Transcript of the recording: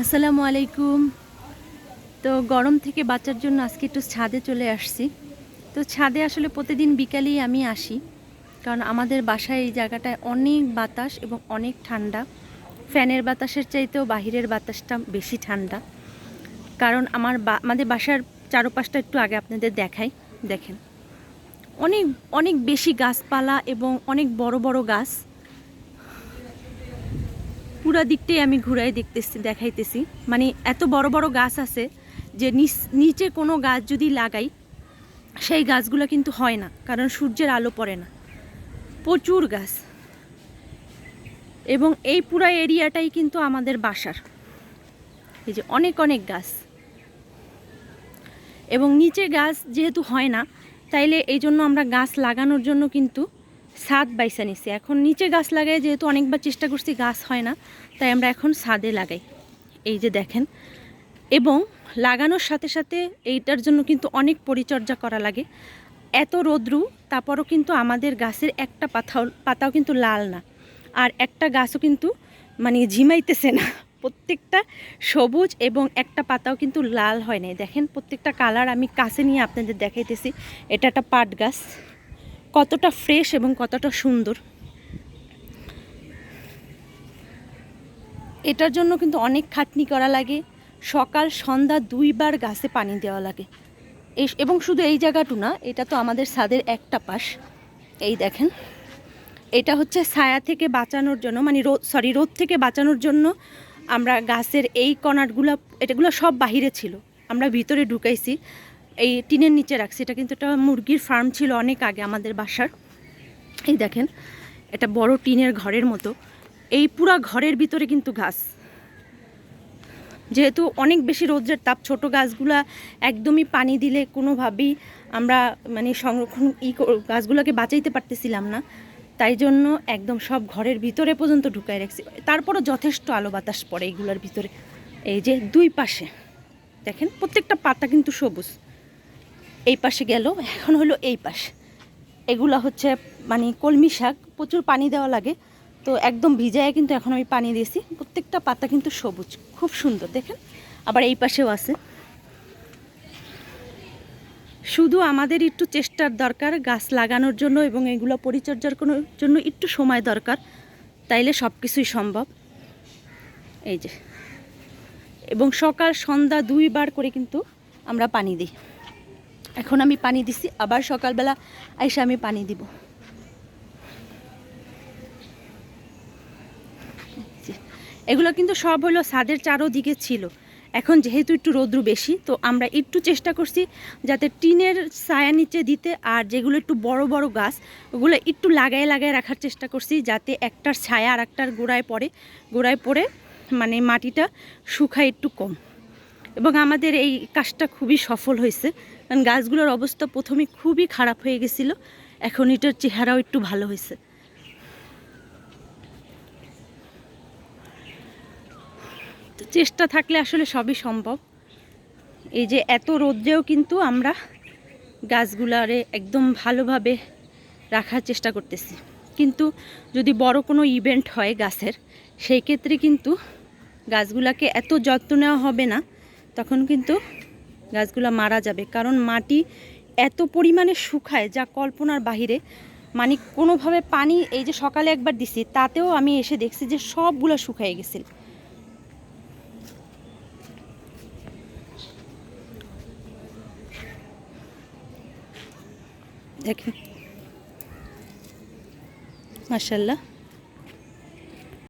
আসসালামু আলাইকুম। তো গরম থেকে বাঁচার জন্য আজকে একটু ছাদে চলে আসছি। তো ছাদে আসলে প্রতিদিন বিকালেই আমি আসি, কারণ আমাদের বাসায় এই জায়গাটায় অনেক বাতাস এবং অনেক ঠান্ডা। ফ্যানের বাতাসের চাইতেও বাহিরের বাতাসটা বেশি ঠান্ডা। কারণ আমাদের বাসার চারপাশটা একটু আগে আপনাদের দেখাই। দেখেন, অনেক অনেক বেশি গাছপালা এবং অনেক বড় বড় গাছ। পুরা দিকটাই আমি ঘুরাই দেখাইতেছি। মানে এত বড় বড় গাছ আছে যে নিচে কোনো গাছ যদি লাগাই, সেই গাছগুলো কিন্তু হয় না, কারণ সূর্যের আলো পড়ে না। প্রচুর গাছ, এবং এই পুরা এরিয়াটাই কিন্তু আমাদের বাসার। এই যে অনেক অনেক গাছ, এবং নিচে গাছ যেহেতু হয় না, তাইলে এই জন্য আমরা গাছ লাগানোর জন্য কিন্তু ছাদ বাইসা নিছি। এখন নিচে গাছ লাগাই, যেহেতু অনেকবার চেষ্টা করছি গাছ হয় না, তাই আমরা এখন ছাদে লাগাই। এই যে দেখেন, এবং লাগানোর সাথে সাথে এইটার জন্য কিন্তু অনেক পরিচর্যা করা লাগে। এত রোদ্রু, তারপরও কিন্তু আমাদের গাছের একটা পাতাও কিন্তু লাল না, আর একটা গাছও কিন্তু মানে ঝিমাইতেছে না। প্রত্যেকটা সবুজ, এবং একটা পাতাও কিন্তু লাল হয় নাই। দেখেন প্রত্যেকটা কালার আমি কাছে নিয়ে আপনাদের দেখাইতেছি। এটা একটা পাট গাছ, কতটা ফ্রেশ এবং কতটা সুন্দর। এটার জন্য কিন্তু অনেক খাটনি করা লাগে। সকাল সন্ধ্যা 2 বার গাছে পানি দেওয়া লাগে। এবং শুধু এই জায়গাটু না, এটা তো আমাদের ছাদের একটা পাশ। এই দেখেন, এটা হচ্ছে ছায়া থেকে বাঁচানোর জন্য, মানে রোদ থেকে বাঁচানোর জন্য আমরা গাছের এই এটাগুলো সব বাহিরে ছিল, আমরা ভিতরে ঢুকাইছি, এই টিনের নিচে রাখছি। এটা কিন্তু একটা মুরগির ফার্ম ছিল অনেক আগে আমাদের বাসার। এই দেখেন, এটা বড় টিনের ঘরের মতো। এই পুরা ঘরের ভিতরে কিন্তু গাছ, যেহেতু অনেক বেশি রোদের তাপ, ছোট গাছগুলা একদমই পানি দিলে কোনোভাবেই আমরা মানে সংরক্ষণ গাছগুলোকে বাঁচাইতে পারতেছিলাম না। তাই জন্য একদম সব ঘরের ভিতরে পর্যন্ত ঢুকাই রাখছি। তারপরও যথেষ্ট আলো বাতাস পড়ে এইগুলোর ভিতরে। এই যে দুই পাশে দেখেন, প্রত্যেকটা পাতা কিন্তু সবুজ। এই পাশে গেল, এখন হলো এই পাশ। এগুলা হচ্ছে মানে কলমি শাক, প্রচুর পানি দেওয়া লাগে, তো একদম ভিজায় কিন্তু এখন আমি পানি দিয়েছি। প্রত্যেকটা পাতা কিন্তু সবুজ, খুব সুন্দর দেখেন। আবার এই পাশেও আছে। শুধু আমাদের একটু চেষ্টার দরকার গাছ লাগানোর জন্য, এবং এগুলো পরিচর্যার জন্য একটু সময় দরকার, তাইলে সব কিছুই সম্ভব। এই যে, এবং সকাল সন্ধ্যা 2 বার করে কিন্তু আমরা পানি দিই। এখন আমি পানি দিছি, আবার সকালবেলা আইসা আমি পানি দিব। এগুলো কিন্তু সব হলো ছাদের চারোদিকে ছিল। এখন যেহেতু একটু রৌদ্র বেশি, তো আমরা একটু চেষ্টা করছি যাতে টিনের ছায়া নিচে দিতে, আর যেগুলো একটু বড় বড় গাছ ওগুলো একটু লাগায় রাখার চেষ্টা করছি, যাতে একটার ছায়া আর একটার গোড়ায় পড়ে মানে মাটিটা শুকায় একটু কম। এবং আমাদের এই কাজটা খুবই সফল হয়েছে, কারণ গাছগুলোর অবস্থা প্রথমে খুবই খারাপ হয়ে গেছিলো, এখন এটার চেহারাও একটু ভালো হয়েছে। চেষ্টা থাকলে আসলে সবই সম্ভব। এই যে এত রোদ্রেও কিন্তু আমরা গাছগুলারে একদম ভালোভাবে রাখার চেষ্টা করতেছি। কিন্তু যদি বড় কোনো ইভেন্ট হয় গাছের, সেই ক্ষেত্রে কিন্তু গাছগুলাকে এত যত্ন নেওয়া হবে না, তখন কিন্তু গাছগুলা মারা যাবে। কারণ মাটি এত পরিমাণে শুকায় যা কল্পনার বাহিরে। মানে কোনোভাবে পানি, এই যে সকালে একবার দিছি, তাতেও আমি এসে দেখছি যে সবগুলো শুকায় গেছিল। দেখেন, মাশাআল্লাহ।